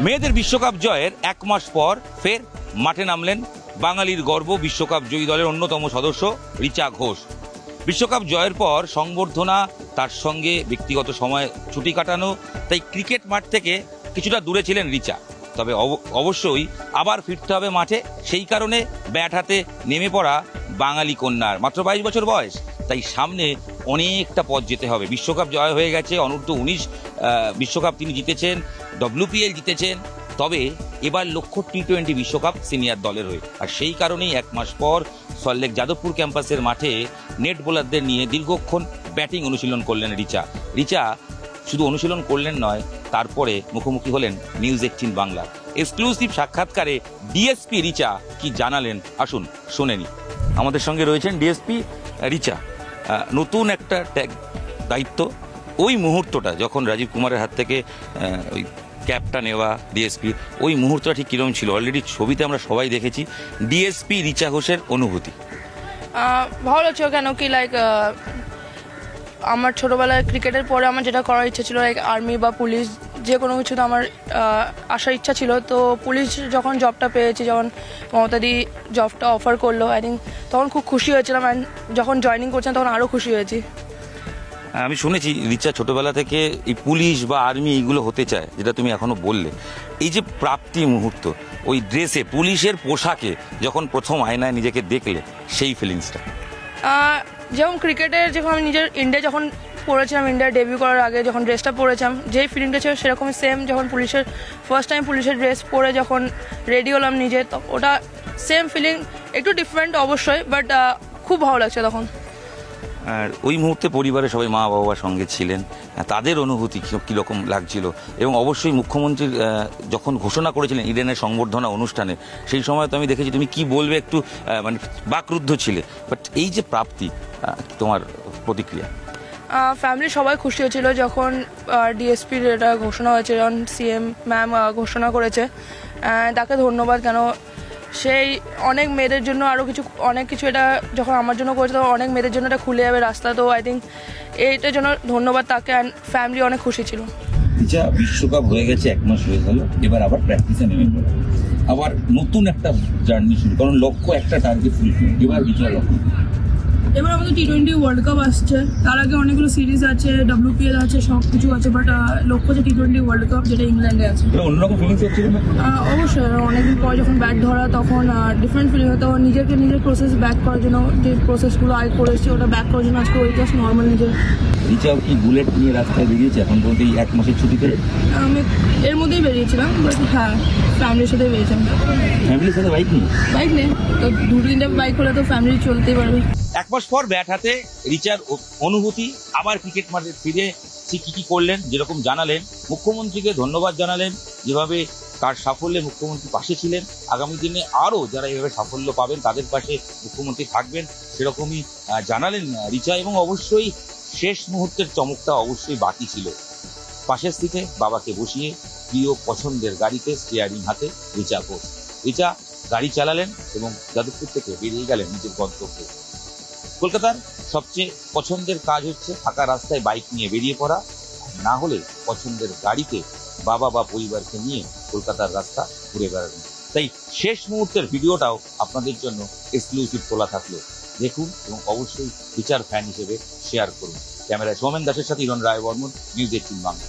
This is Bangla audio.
মেয়েদের বিশ্বকাপ জয়ের এক মাস পর ফের মাঠে নামলেন বাঙালির গর্ব বিশ্বকাপ জয়ী দলের অন্যতম সদস্য রিচা ঘোষ। বিশ্বকাপ জয়ের পর সংবর্ধনা, তার সঙ্গে ব্যক্তিগত সময় ছুটি কাটানো, তাই ক্রিকেট মাঠ থেকে কিছুটা দূরে ছিলেন রিচা। তবে অবশ্যই আবার ফিরতে হবে মাঠে, সেই কারণে ব্যাট হাতে নেমে পড়া বাঙালি কন্যার। মাত্র 22 বছর বয়স, তাই সামনে অনেকটা পথ যেতে হবে। বিশ্বকাপ জয় হয়ে গেছে, অনূর্ধ্ব 19 বিশ্বকাপ তিনি জিতেছেন, WPL জিতেছেন। তবে এবার লক্ষ্য টি-20 বিশ্বকাপ সিনিয়র দলের হয়ে। আর সেই কারণেই এক মাস পর সল্টলেক যাদবপুর ক্যাম্পাসের মাঠে নেট বোলারদের নিয়ে দীর্ঘক্ষণ ব্যাটিং অনুশীলন করলেন রিচা। রিচা শুধু অনুশীলন করলেন নয়, তারপরে মুখোমুখি হলেন নিউজ 18 বাংলা। এক্সক্লুসিভ সাক্ষাৎকারে ডিএসপি রিচা কি জানালেন, আসুন শুনে নি। আমাদের সঙ্গে রয়েছেন ডিএসপি রিচা। নতুন একটা দায়িত্ব, ওই মুহূর্তটা যখন রাজীব কুমারের হাত থেকে ওই ক্যাপটা নেওয়া ডিএসপি, ওই মুহূর্তটা ঠিক কিরকম ছিল? অলরেডি ছবিতে আমরা সবাই দেখেছি। ডিএসপি রিচা ঘোষের অনুভূতি ভালো লাগছে, কেন কি লাইক আমার ছোটোবেলায় ক্রিকেটের পরে আমার যেটা করার ইচ্ছা ছিল, লাইক আর্মি বা পুলিশ, যে কোনো কিছুতে আমার আসার ইচ্ছা ছিল। তো পুলিশ যখন জবটা পেয়েছি, যখন মমতাদি জবটা অফার করলো, আই থিঙ্ক তখন খুব খুশি হয়েছিলাম। অ্যান্ড যখন জয়েনিং করছিলাম তখন আরও খুশি হয়েছি। আমি শুনেছি রিচা ছোটবেলা থেকে এই পুলিশ বা আর্মি এইগুলো হতে চায়, যেটা তুমি এখনো বললে। এই যে প্রাপ্তি মুহূর্ত, ওই ড্রেসে, পুলিশের পোশাকে যখন প্রথম আয়নায় নিজেকে দেখলে, সেই ফিলিংসটা যেমন ক্রিকেটের, যখন আমি নিজের ইন্ডিয়া যখন পড়েছিলাম, ইন্ডিয়া ডেবিউ করার আগে যখন ড্রেসটা পরেছিলাম, যেই ফিলিংটা ছিল সেরকমই সেম যখন পুলিশের ফার্স্ট টাইম পুলিশের ড্রেস পরে যখন রেডি হলাম নিজে, তো ওটা সেম ফিলিং, একটু ডিফারেন্ট অবশ্যই, বাট খুব ভালো লাগছে তখন। আর ওই মুহূর্তে পরিবারের সবাই, মা বাবার সঙ্গে ছিলেন, তাদের অনুভূতি কীরকম লাগছিল? এবং অবশ্যই মুখ্যমন্ত্রীর যখন ঘোষণা করেছিলেন ইডেনের সংবর্ধনা অনুষ্ঠানে, সেই সময় তো আমি দেখেছি তুমি কি বলবে একটু মানে বাকরুদ্ধ ছিলে। বাট এই যে প্রাপ্তি, তোমার প্রতিক্রিয়া? ফ্যামিলির সবাই খুশি হয়েছিল যখন ডিএসপির এটা ঘোষণা হয়েছে, যখন সিএম ম্যাম ঘোষণা করেছে। তাকে ধন্যবাদ, কেন সেই অনেক মেয়েদের জন্য আরও অনেক কিছু এটা যখন আমার জন্য করেছে, তখন অনেক মেয়েদের জন্য এটা খুলে যাবে রাস্তা। তো আই থিঙ্ক এইটার জন্য ধন্যবাদ তাকে, অ্যান্ড ফ্যামিলি অনেক খুশি ছিল। রিচা, বিশ্বকাপ হয়ে গেছে, এক মাস হয়ে গেল, এবার আবার প্র্যাকটিসে নেমে পড়ো, আবার নতুন একটা জার্নি শুরু, কারণ লক্ষ্য একটা, টার্গেট ফুলফিল। এবার রিচা লক্ষ্য, এবার আমাদের টি-20 ওয়ার্ল্ড কাপ আসছে, তার আগে অনেকগুলো সিরিজ আছে, WPL আছে, সব কিছু আছে, বাট লক্ষ্য হচ্ছে টি-20 ওয়ার্ল্ড কাপ, যেটা ইংল্যান্ডে আছে। অন্যরকম ফিলিংস হচ্ছিল না? অবশ্যই, অনেকদিন পর যখন ব্যাট ধরা, তখন ডিফারেন্ট ফিলিং হতো। নিজের প্রসেস ব্যাক করার জন্য, যে প্রসেসগুলো আগে করে এসেছি, ওটা ব্যাক করার জন্য আজকে ওই জাস্ট নর্মাল নিজের। রিচাও কি বুলেট নিয়ে রাস্তায় বেরিয়েছে এখন পর্যন্ত এই এক মাসের ছুটিতে? আমি এর মধ্যেই বেরিয়েছিলাম, বাট হ্যাঁ, ফ্যামিলির সাথে বেরিয়েছিলাম। ফ্যামিলির সাথে বাইক নেই তো, 2-3টা বাইক হলে তো ফ্যামিলি চলতেই পারবে। এক মাস পর ব্যাট হাতে রিচার অনুভূতি, আবার ক্রিকেট মাঠে ফিরে ঠিক কি করলেন, যেরকম জানালেন, মুখ্যমন্ত্রীকে ধন্যবাদ জানালেন, যেভাবে তার সাফল্যে মুখ্যমন্ত্রী পাশে ছিলেন। আগামী দিনে আরও যারা এইভাবে সাফল্য পাবেন তাদের পাশে মুখ্যমন্ত্রী থাকবেন, সেরকমই জানালেন রিচা। এবং অবশ্যই শেষ মুহূর্তের চমকটা অবশ্যই বাকি ছিল। পাশের সিটে বাবাকে বসিয়ে প্রিয় পছন্দের গাড়িতে স্টিয়ারিং হাতে রিচা ঘোষ। রিচা গাড়ি চালালেন এবং যাদবপুর থেকে বেরিয়ে গেলেন নিজের গন্তব্যে। কলকাতার সবচেয়ে পছন্দের কাজ হচ্ছে ফাঁকা রাস্তায় বাইক নিয়ে বেরিয়ে পড়া, না হলে পছন্দের গাড়িতে বাবা বা পরিবারকে নিয়ে কলকাতার রাস্তা ঘুরে বেড়ানো। তাই শেষ মুহূর্তের ভিডিওটাও আপনাদের জন্য এক্সক্লুসিভ তোলা থাকলো, দেখুন এবং অবশ্যই রিচার ফ্যান হিসেবে শেয়ার করুন। ক্যামেরায় সৌমেন দাসের সাথে ইরণ রায় বর্মন, নিউজ 18 বাংলা।